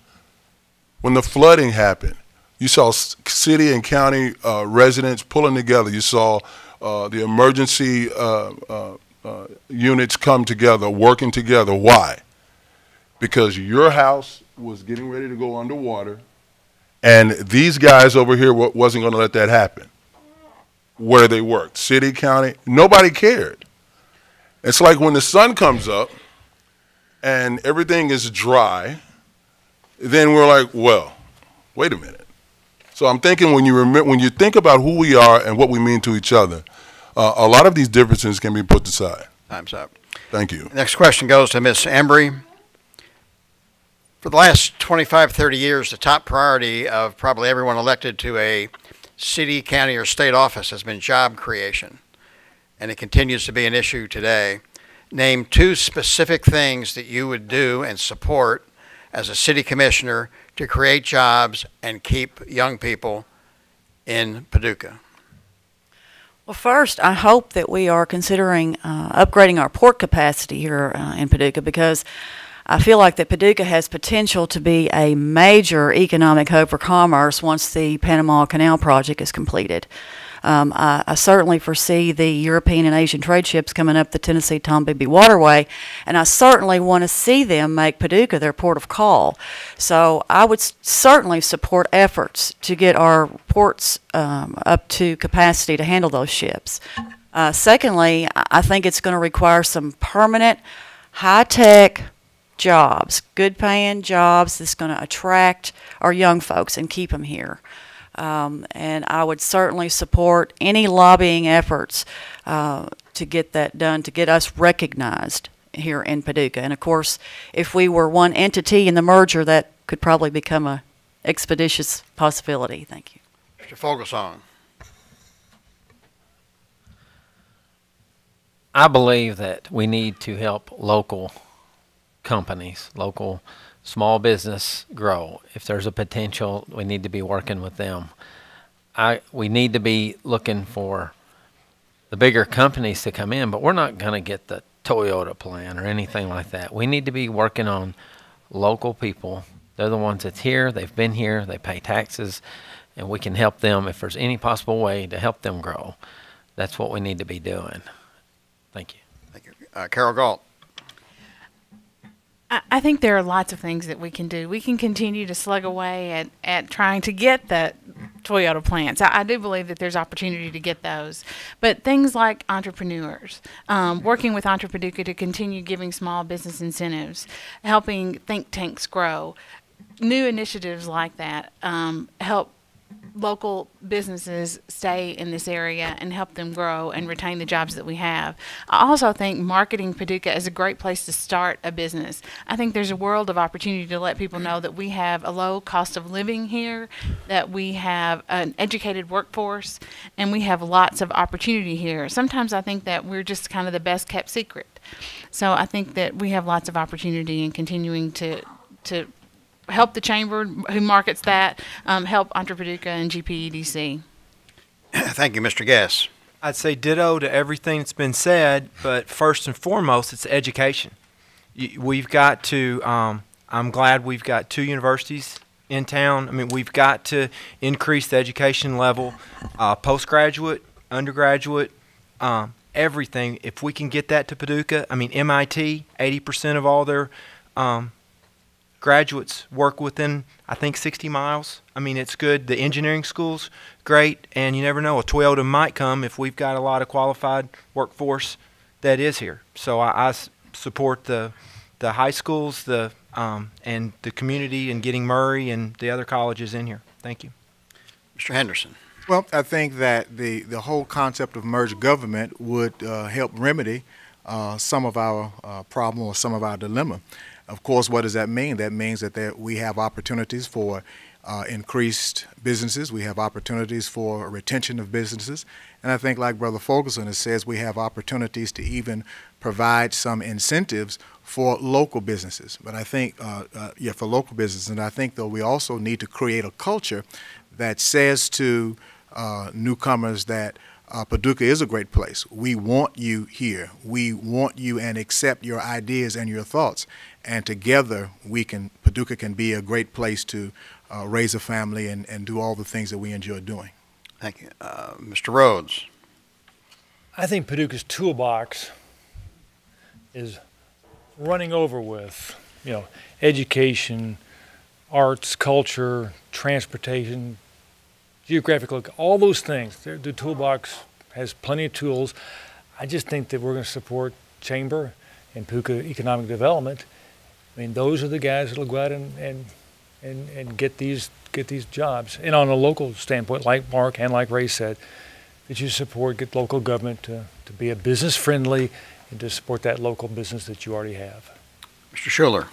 When the flooding happened, you saw city and county residents pulling together. You saw the emergency units come together, working together. Why? Because your house was getting ready to go underwater, and these guys over here wasn't going to let that happen. Where they worked, city, county, nobody cared. It's like when the sun comes up and everything is dry, then we're like, well, wait a minute. So I'm thinking when you think about who we are and what we mean to each other, a lot of these differences can be put aside. Time's up. Thank you. Next question goes to Ms. Embry. For the last 25, 30 years, the top priority of probably everyone elected to a city, county, or state office has been job creation, and it continues to be an issue today. Name 2 specific things that you would do and support as a city commissioner to create jobs and keep young people in Paducah. Well, first, I hope that we are considering upgrading our port capacity here in Paducah, because I feel like that Paducah has potential to be a major economic hub for commerce once the Panama Canal project is completed. I certainly foresee the European and Asian trade ships coming up the Tennessee-Tombigbee waterway, and I certainly want to see them make Paducah their port of call. So I would certainly support efforts to get our ports up to capacity to handle those ships. Secondly, I think it's going to require some permanent, high-tech jobs, good-paying jobs that's going to attract our young folks and keep them here. And I would certainly support any lobbying efforts to get that done, to get us recognized here in Paducah. And of course, if we were one entity in the merger, that could probably become an expeditious possibility. Thank you. Mr. Fogelsong. I believe that we need to help local companies, local small business grow. If there's a potential, we need to be working with them. We need to be looking for the bigger companies to come in, but we're not going to get the Toyota plan or anything like that. We need to be working on local people. They're the ones that's here, they've been here, they pay taxes, and we can help them if there's any possible way to help them grow. That's what we need to be doing. Thank you. Thank you. Carol Galt. I think there are lots of things that we can do. We can continue to slug away at trying to get the Toyota plants. I do believe that there's opportunity to get those. But things like entrepreneurs, working with Paducah to continue giving small business incentives, helping think tanks grow, new initiatives like that help local businesses stay in this area and help them grow and retain the jobs that we have. I also think marketing Paducah is a great place to start a business. I think there's a world of opportunity to let people know that we have a low cost of living here, that we have an educated workforce, and we have lots of opportunity here. Sometimes I think that we're just kind of the best kept secret. So I think that we have lots of opportunity in continuing to help the chamber who markets that, help Paducah and GPEDC. Thank you, Mr. Guess. I'd say ditto to everything that's been said, but first and foremost, it's education. We've got to, I'm glad we've got 2 universities in town. I mean, we've got to increase the education level, postgraduate, undergraduate, everything. If we can get that to Paducah, I mean, MIT, 80% of all their graduates work within, I think, 60 miles. I mean, it's good. The engineering school's great, and you never know. A Toyota might come if we've got a lot of qualified workforce that is here. So I support the high schools, and the community, and getting Murray and the other colleges in here. Thank you. Mr. Henderson. Well, I think that the whole concept of merged government would help remedy some of our problem or some of our dilemma. Of course, what does that mean? That means that we have opportunities for increased businesses. We have opportunities for retention of businesses. And I think, like Brother Fogelson has says, we have opportunities to even provide some incentives for local businesses. But I think, for local businesses. And I think, though, we also need to create a culture that says to newcomers that Paducah is a great place. We want you here. We want you and accept your ideas and your thoughts. And together, Paducah can be a great place to raise a family and do all the things that we enjoy doing. Thank you. Mr. Rhodes. I think Paducah's toolbox is running over with, education, arts, culture, transportation, geographic look, all those things. The toolbox has plenty of tools. I just think that we're going to support Chamber and Paducah Economic Development. I mean, those are the guys that will go out and get these jobs. And on a local standpoint, like Mark and like Ray said, that you support, get local government to be a business-friendly and to support that local business that you already have. Mr. Schuler.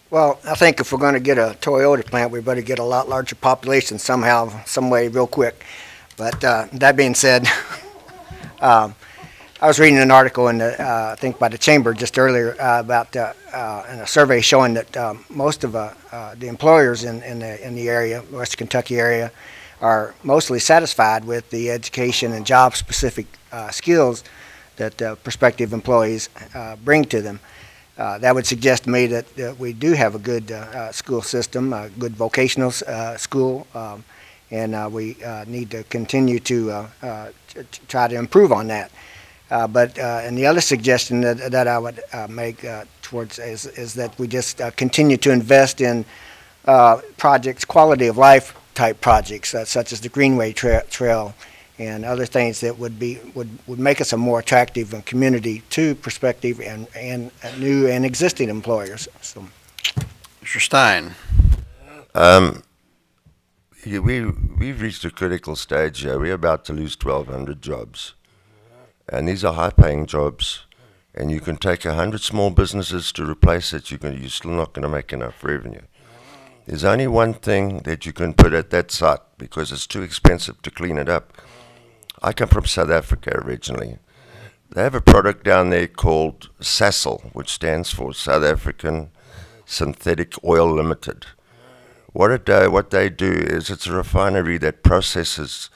Well, I think if we're going to get a Toyota plant, we better get a lot larger population somehow, some way, real quick. But that being said, I was reading an article in I think by the Chamber just earlier about in a survey showing that most of the employers in the area, Western Kentucky area, are mostly satisfied with the education and job-specific skills that prospective employees bring to them. That would suggest to me that we do have a good school system, a good vocational school, and we need to continue to try to improve on that. And the other suggestion that I would make towards is that we just continue to invest in projects, quality of life type projects, such as the Greenway Trail and other things that would make us a more attractive community to prospective and new and existing employers. So, Mr. Stein. We've reached a critical stage here. We're about to lose 1,200 jobs. And these are high-paying jobs. And you can take 100 small businesses to replace it. You're still not going to make enough revenue. There's only one thing that you can put at that site because it's too expensive to clean it up. I come from South Africa originally. They have a product down there called SASL, which stands for South African Synthetic Oil Limited. What they do is it's a refinery that processes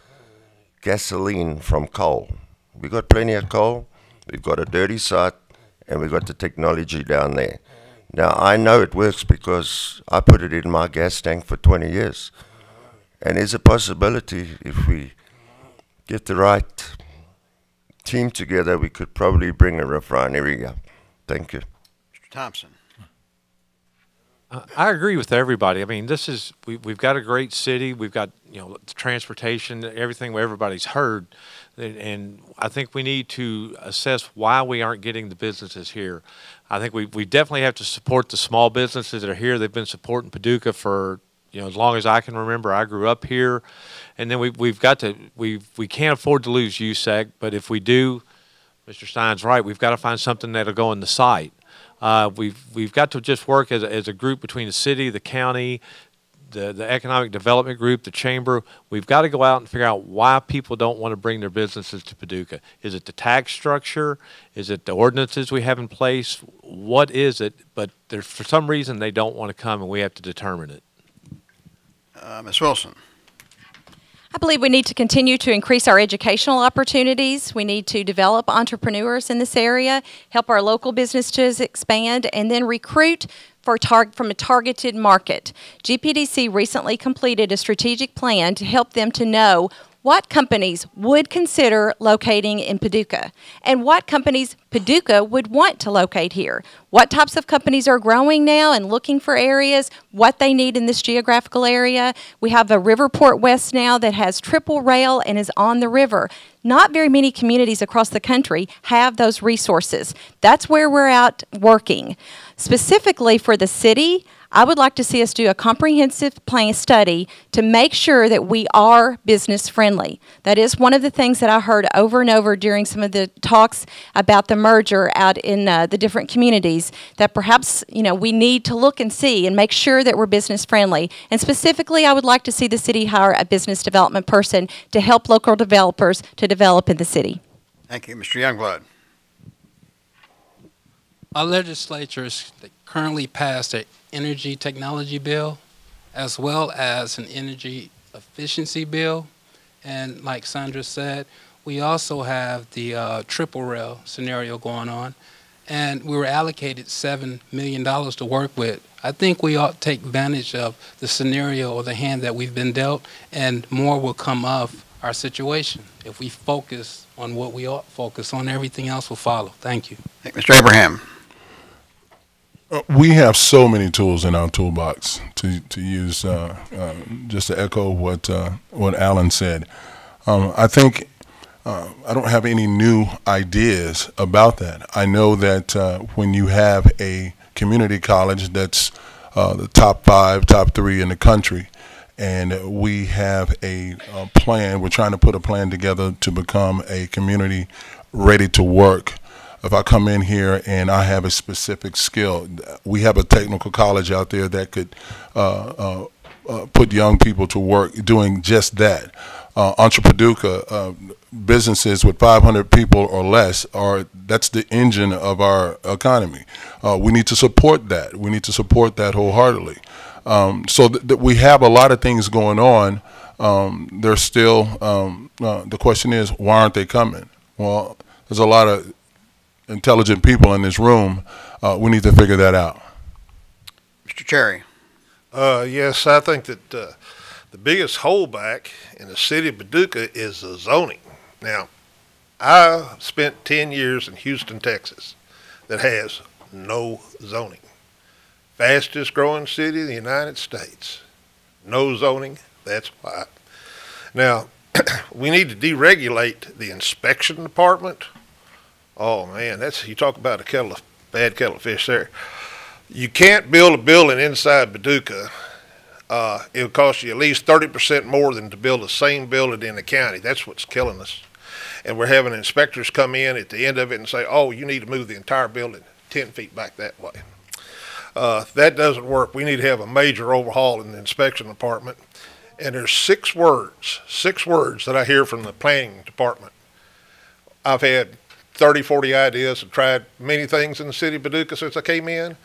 gasoline from coal. We've got plenty of coal, we've got a dirty site, and we've got the technology down there. Now, I know it works because I put it in my gas tank for 20 years. And there's a possibility if we get the right team together, we could probably bring a refinery up. Thank you. Mr. Thompson. I agree with everybody. I mean, we've got a great city. We've got, transportation, everything everybody's heard. And I think we need to assess why we aren't getting the businesses here. I think we definitely have to support the small businesses that are here. They've been supporting Paducah for, as long as I can remember. I grew up here. And then we can't afford to lose USAC, but if we do, Mr. Stein's right, we've got to find something that'll go in the site. We've got to just work as a group between the city, the county, the economic development group, the chamber. We've got to go out and figure out why people don't want to bring their businesses to Paducah. Is it the tax structure? Is it the ordinances we have in place? What is it? But for some reason they don't want to come, and we have to determine it. Ms. Wilson. I believe we need to continue to increase our educational opportunities. We need to develop entrepreneurs in this area, help our local businesses expand, and then recruit from a targeted market. GPDC recently completed a strategic plan to help them to know what companies would consider locating in Paducah and what companies Paducah would want to locate here. What types of companies are growing now and looking for areas, what they need in this geographical area. We have a Riverport West now that has triple rail and is on the river. Not very many communities across the country have those resources. That's where we're out working. Specifically for the city, I would like to see us do a comprehensive plan study to make sure that we are business friendly. That is one of the things that I heard over and over during some of the talks about the merger out in the different communities, that perhaps we need to look and see and make sure that we're business friendly. And specifically, I would like to see the city hire a business development person to help local developers to develop in the city. Thank you. Mr. Youngblood. Our legislature has currently passed an energy technology bill as well as an energy efficiency bill. And like Sandra said, we also have the triple rail scenario going on. And we were allocated $7 million to work with. I think we ought to take advantage of the scenario or the hand that we've been dealt, and more will come of our situation. If we focus on what we ought to focus on, everything else will follow. Thank you. Mr. Abraham. We have so many tools in our toolbox to use. Just to echo what Alan said, I think I don't have any new ideas about that. I know that when you have a community college that's the top 5, top 3 in the country, and we have a plan, we're trying to put a plan together to become a community ready to work if I come in here and I have a specific skill. We have a technical college out there that could put young people to work doing just that. Paducah, businesses with 500 people or less that's the engine of our economy. We need to support that. We need to support that wholeheartedly. So we have a lot of things going on. There's still, the question is, why aren't they coming? Well, there's a lot of intelligent people in this room. We need to figure that out. Mr. Cherry. Yes, I think that the biggest holdback in the city of Paducah is the zoning. Now, I spent 10 years in Houston, Texas, that has no zoning. Fastest growing city in the United States. No zoning, that's why. Now, we need to deregulate the inspection department. Oh man, you talk about a bad kettle of fish there. You can't build a building inside Paducah. It'll cost you at least 30% more than to build the same building in the county. That's what's killing us. And we're having inspectors come in at the end of it and say, oh, you need to move the entire building 10 feet back that way. That doesn't work. We need to have a major overhaul in the inspection department. And there's six words that I hear from the planning department. I've had 30, 40 ideas and tried many things in the city of Paducah since I came in.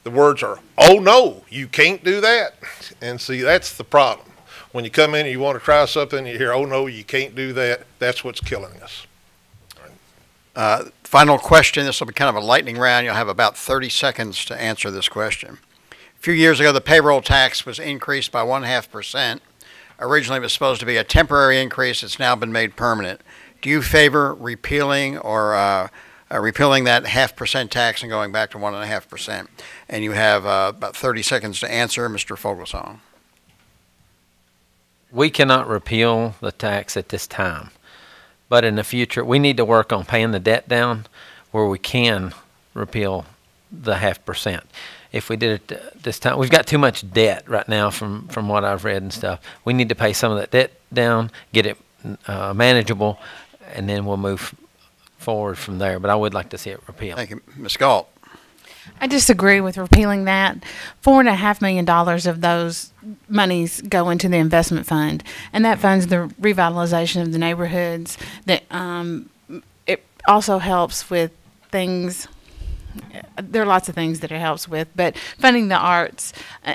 The words are, oh no, you can't do that. And see, that's the problem. When you come in and you want to try something, you hear, oh no, you can't do that. That's what's killing us. Final question. This will be kind of a lightning round. You'll have about 30 seconds to answer this question. A few years ago, the payroll tax was increased by 0.5%. Originally, it was supposed to be a temporary increase. It's now been made permanent. Do you favor repealing or repealing that 0.5% tax and going back to 1.5%? And you have about 30 seconds to answer, Mr. Fogelsong. We cannot repeal the tax at this time, but in the future, we need to work on paying the debt down where we can repeal the 0.5%. If we did it this time, we've got too much debt right now from what I've read and stuff. We need to pay some of that debt down, get it manageable, and then we'll move forward from there. But I would like to see it repealed. Thank you. Ms. Galt. I disagree with repealing that. $4.5 million of those monies go into the investment fund, and that funds the revitalization of the neighborhoods. That it also helps with things. There are lots of things that it helps with, but funding the arts,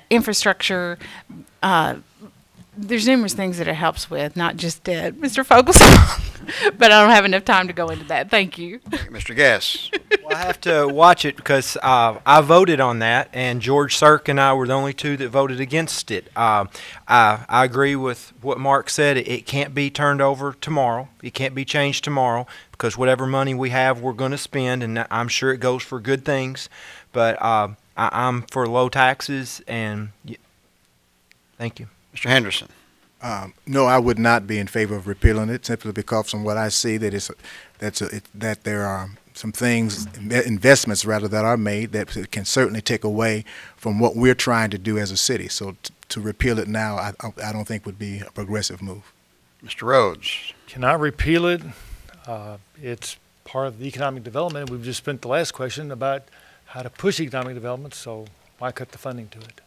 infrastructure, there's numerous things that it helps with, not just debt, Mr. Fogelsong. But I don't have enough time to go into that. Thank you. Mr. Guess. Well, I have to watch it because I voted on that, and George Cirque and I were the only two that voted against it. I agree with what Mark said. It can't be turned over tomorrow. It can't be changed tomorrow because whatever money we have, we're going to spend, and I'm sure it goes for good things. But I'm for low taxes, and thank you. Mr. Henderson. No, I would not be in favor of repealing it simply because from what I see that there are some things, investments rather, that are made that can certainly take away from what we're trying to do as a city. So to repeal it now, I don't think would be a progressive move. Mr. Rhodes. Cannot repeal it. It's part of the economic development. We've just spent the last question about how to push economic development, so why cut the funding to it?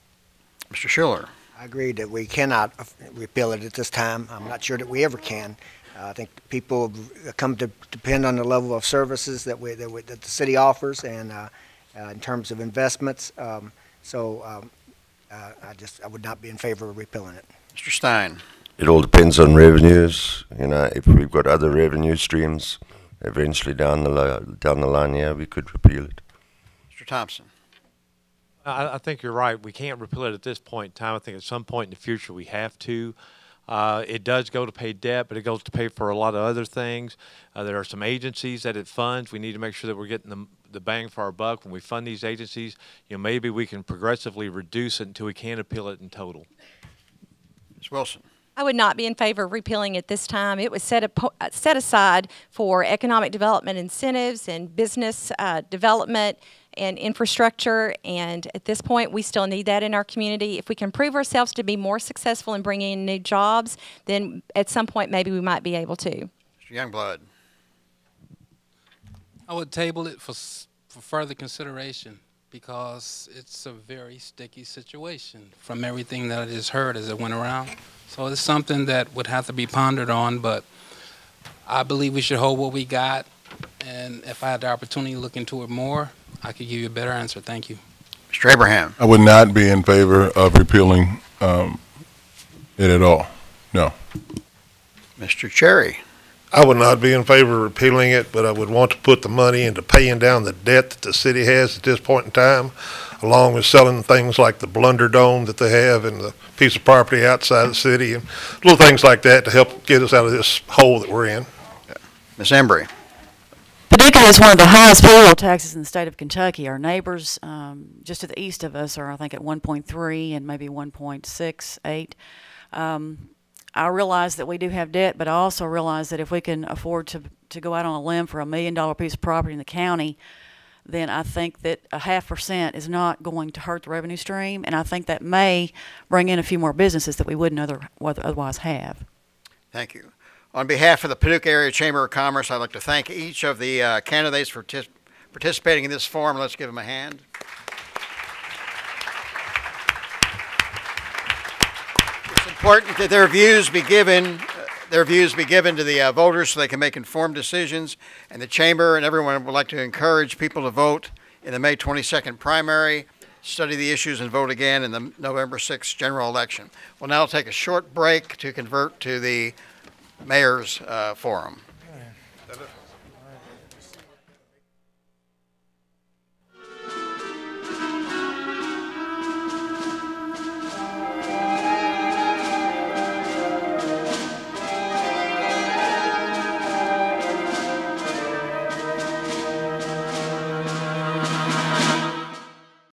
Mr. Schiller. I agree that we cannot repeal it at this time. I'm not sure that we ever can. I think people have come to depend on the level of services that the city offers, and in terms of investments. I would not be in favor of repealing it. Mr. Stein. It all depends on revenues. You know, if we've got other revenue streams, eventually down the line, yeah, we could repeal it. Mr. Thompson. I think you're right. We can't repeal it at this point in time. I think at some point in the future we have to. It does go to pay debt, but it goes to pay for a lot of other things. There are some agencies that it funds. We need to make sure that we're getting the bang for our buck when we fund these agencies. You know, maybe we can progressively reduce it until we can appeal it in total. Ms. Wilson. I would not be in favor of repealing it this time. It was set aside for economic development incentives and business development and infrastructure, and at this point we still need that in our community. If we can prove ourselves to be more successful in bringing in new jobs, then at some point maybe we might be able to. Mr. Youngblood. I would table it for further consideration because it's a very sticky situation from everything that I just heard as it went around. So it's something that would have to be pondered on, but I believe we should hold what we got, and if I had the opportunity to look into it more, I could give you a better answer. Thank you. Mr. Abraham. I would not be in favor of repealing it at all. No. Mr. Cherry. I would not be in favor of repealing it, but I would want to put the money into paying down the debt that the city has at this point in time, along with selling things like the Blunder Dome that they have and the piece of property outside the city and little things like that to help get us out of this hole that we're in. Ms. Embry. Paducah has one of the highest payroll taxes in the state of Kentucky. Our neighbors just to the east of us are, I think, at 1.3 and maybe 1.68. I realize that we do have debt, but I also realize that if we can afford to go out on a limb for $1 million piece of property in the county, then I think that 0.5% is not going to hurt the revenue stream, and I think that may bring in a few more businesses that we wouldn't otherwise have. Thank you. On behalf of the Paducah Area Chamber of Commerce, I'd like to thank each of the candidates for participating in this forum. Let's give them a hand. It's important that their views be given to the voters so they can make informed decisions. And the Chamber and everyone would like to encourage people to vote in the May 22nd primary, study the issues, and vote again in the November 6th general election. We'll now take a short break to convert to the Mayor's Forum.